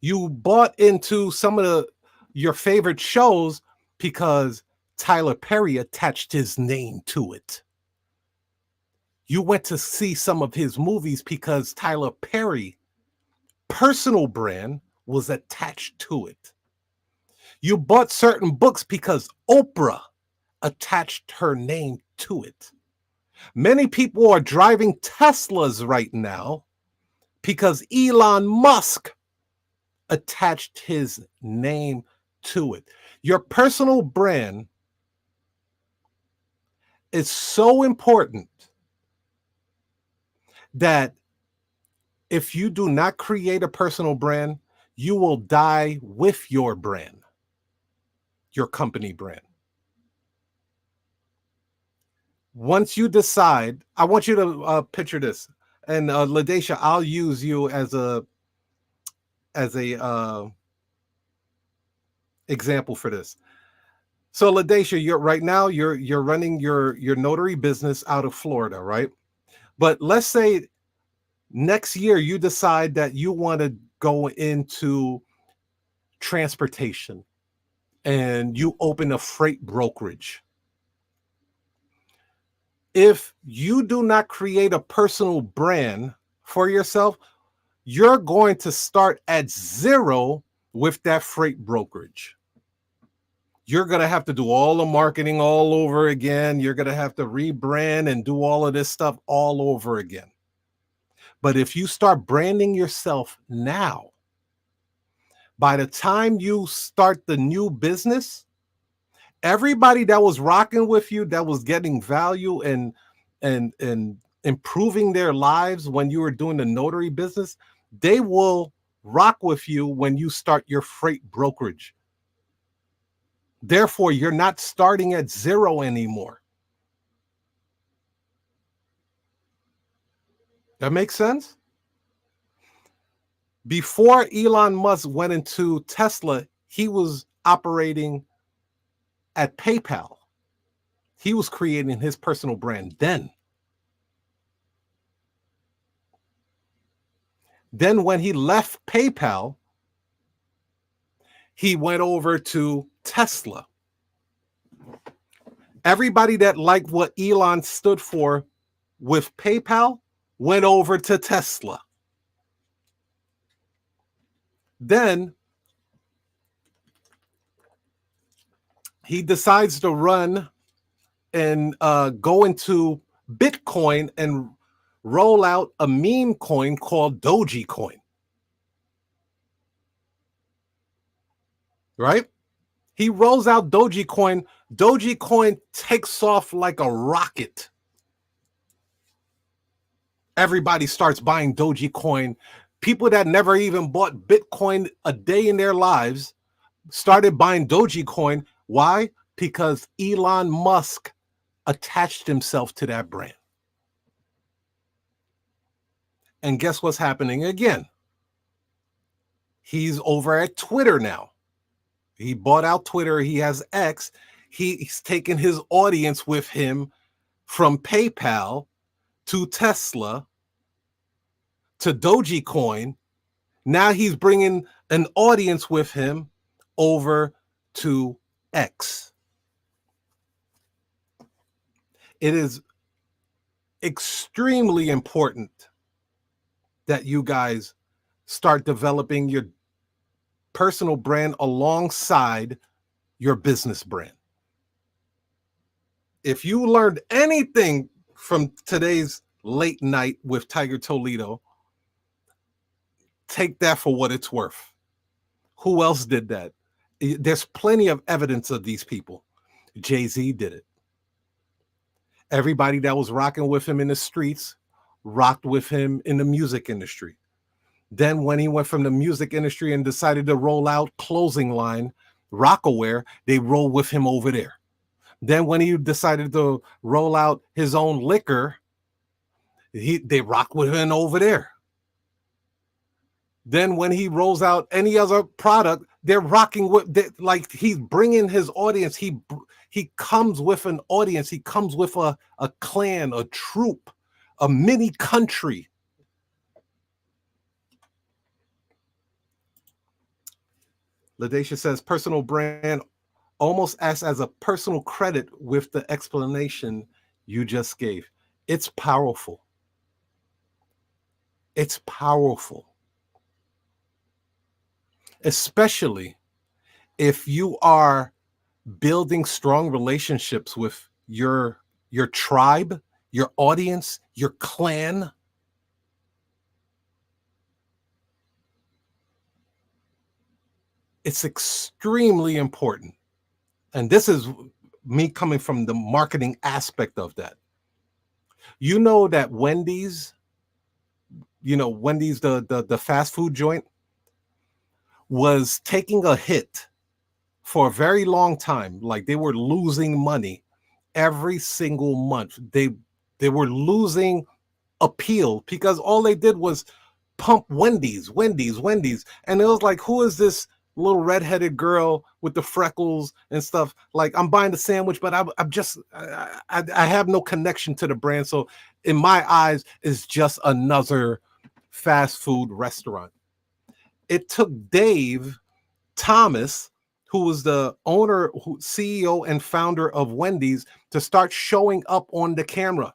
You bought into some of your favorite shows because Tyler Perry attached his name to it. You went to see some of his movies because Tyler Perry personal brand was attached to it. You bought certain books because Oprah attached her name to it. Many people are driving Teslas right now because Elon Musk attached his name to it. Your personal brand is so important that if you do not create a personal brand, you will die with your brand, your company brand. Once you decide, I want you to picture this. And Ladacia, I'll use you as a example for this. So Ladacia, you're right now you're running your notary business out of Florida, right? But let's say next year you decide that you want to go into transportation and you open a freight brokerage. If you do not create a personal brand for yourself, you're going to start at zero with that freight brokerage. You're going to have to do all the marketing all over again. You're going to have to rebrand and do all of this stuff all over again. But if you start branding yourself now, by the time you start the new business, everybody that was rocking with you, that was getting value and improving their lives when you were doing the notary business, they will rock with you when you start your freight brokerage. Therefore, you're not starting at zero anymore. That makes sense? Before Elon Musk went into Tesla, he was operating at PayPal. He was creating his personal brand then. Then when he left PayPal, he went over to Tesla. Everybody that liked what Elon stood for with PayPal went over to Tesla. Then he decides to run and go into Bitcoin and roll out a meme coin called Dogecoin. Right? He rolls out Dogecoin. Dogecoin takes off like a rocket. Everybody starts buying Dogecoin. People that never even bought Bitcoin a day in their lives started buying Dogecoin. Why? Because Elon Musk attached himself to that brand. And guess what's happening again? He's over at Twitter now. He bought out Twitter. He has X. He's taken his audience with him from PayPal to Tesla to Dogecoin. Now he's bringing an audience with him over to X. It is extremely important that you guys start developing your personal brand alongside your business brand. If you learned anything from today's late night with Tiger Toledo, take that for what it's worth. Who else did that? There's plenty of evidence of these people. Jay-Z did it. Everybody that was rocking with him in the streets rocked with him in the music industry. Then when he went from the music industry and decided to roll out clothing line, Rockaware, they rolled with him over there. Then when he decided to roll out his own liquor, they rock with him over there. Then when he rolls out any other product, they're rocking with, like he's bringing his audience. He comes with an audience. He comes with a clan, a troop, a mini country. LaDacia says personal brand almost acts as a personal credit with the explanation you just gave. It's powerful. It's powerful. Especially if you are building strong relationships with your tribe, your audience, your clan. It's extremely important. And this is me coming from the marketing aspect of that. You know that Wendy's, the fast food joint, was taking a hit for a very long time. Like they were losing money every single month. They were losing appeal because all they did was pump Wendy's. And it was like, who is this little redheaded girl with the freckles and stuff? Like, I'm buying the sandwich, but I have no connection to the brand. So in my eyes, it's just another fast food restaurant. It took Dave Thomas, who was the owner, CEO and founder of Wendy's, to start showing up on the camera.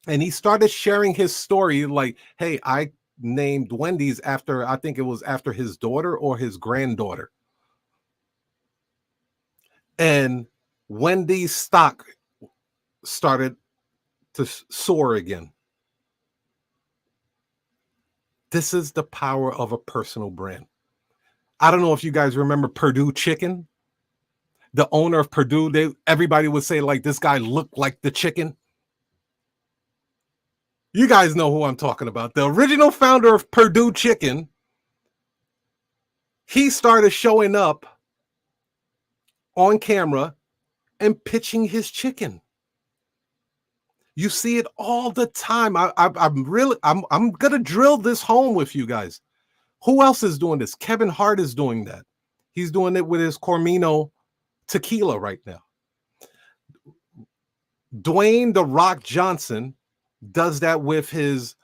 And he started sharing his story like, hey, I named Wendy's after, I think it was after his daughter or his granddaughter. And Wendy's stock started to soar again. This is the power of a personal brand. I don't know if you guys remember Purdue Chicken. The owner of Purdue, everybody would say like this guy looked like the chicken. You guys know who I'm talking about. The original founder of Purdue Chicken, he started showing up on camera and pitching his chicken. You see it all the time. I'm gonna drill this home with you guys. Who else is doing this? Kevin Hart is doing that. He's doing it with his Cormino tequila right now. Dwayne "The Rock" Johnson does that with his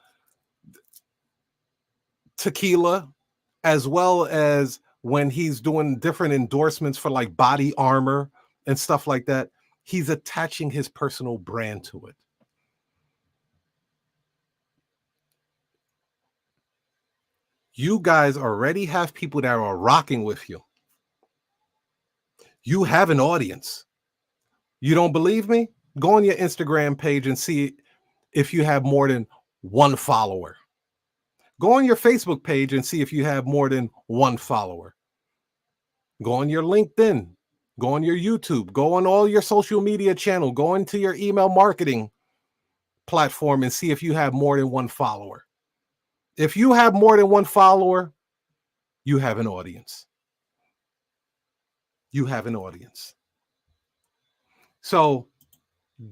tequila, as well as when he's doing different endorsements for like body armor and stuff like that. He's attaching his personal brand to it. You guys already have people that are rocking with you. You have an audience. You don't believe me? Go on your Instagram page and see if you have more than one follower. Go on your Facebook page and see if you have more than one follower. Go on your LinkedIn. Go on your YouTube. Go on all your social media channel. Go into your email marketing platform and see if you have more than one follower. If you have more than one follower, you have an audience. You have an audience. So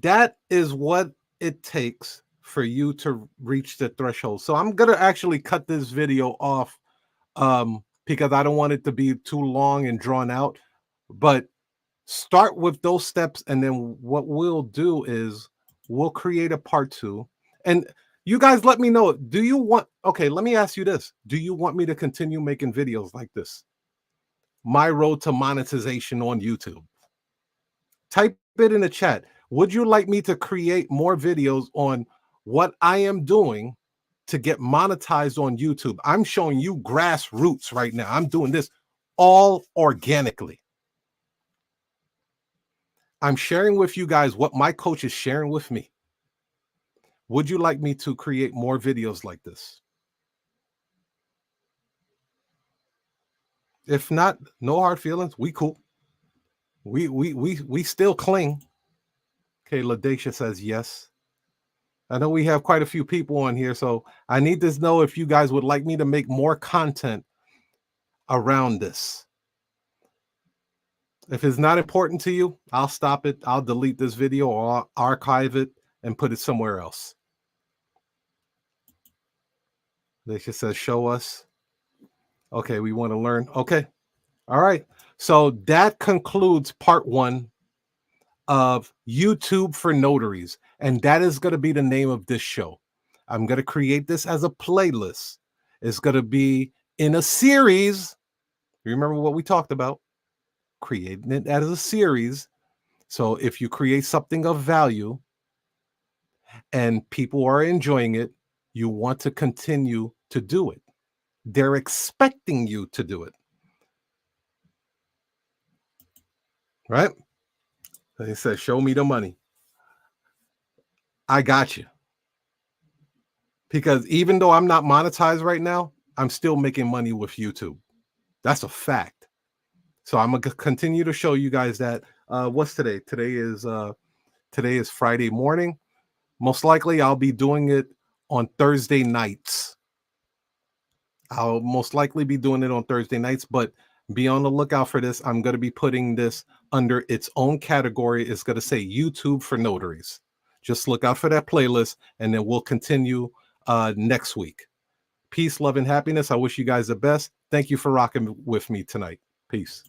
that is what it takes for you to reach the threshold. So I'm going to actually cut this video off because I don't want it to be too long and drawn out. But start with those steps, and then what we'll do is we'll create a part 2. And you guys let me know, do you want, okay, let me ask you this. Do you want me to continue making videos like this? My road to monetization on YouTube. Type it in the chat. Would you like me to create more videos on what I am doing to get monetized on YouTube? I'm showing you grassroots right now. I'm doing this all organically. I'm sharing with you guys what my coach is sharing with me. Would you like me to create more videos like this? If not, no hard feelings. We cool. We still cling. Okay, Ladacia says yes. I know we have quite a few people on here, so I need to know if you guys would like me to make more content around this. If it's not important to you, I'll stop it. I'll delete this video or I'll archive it and put it somewhere else. Ladacia says, show us. Okay, we want to learn. Okay. All right. So that concludes part 1 of YouTube for Notaries. And that is going to be the name of this show. I'm going to create this as a playlist. It's going to be in a series. Remember what we talked about? Creating it as a series. So if you create something of value and people are enjoying it, you want to continue to do it. They're expecting you to do it. Right? He says, show me the money. I got you. Because even though I'm not monetized right now, I'm still making money with YouTube. That's a fact. So I'm going to continue to show you guys that. What's today? Today is Friday morning. Most likely I'll be doing it on Thursday nights. I'll most likely be doing it on Thursday nights, but be on the lookout for this. I'm going to be putting this under its own category. It's going to say YouTube for Notaries. Just look out for that playlist, and then we'll continue next week. Peace, love, and happiness. I wish you guys the best. Thank you for rocking with me tonight. Peace.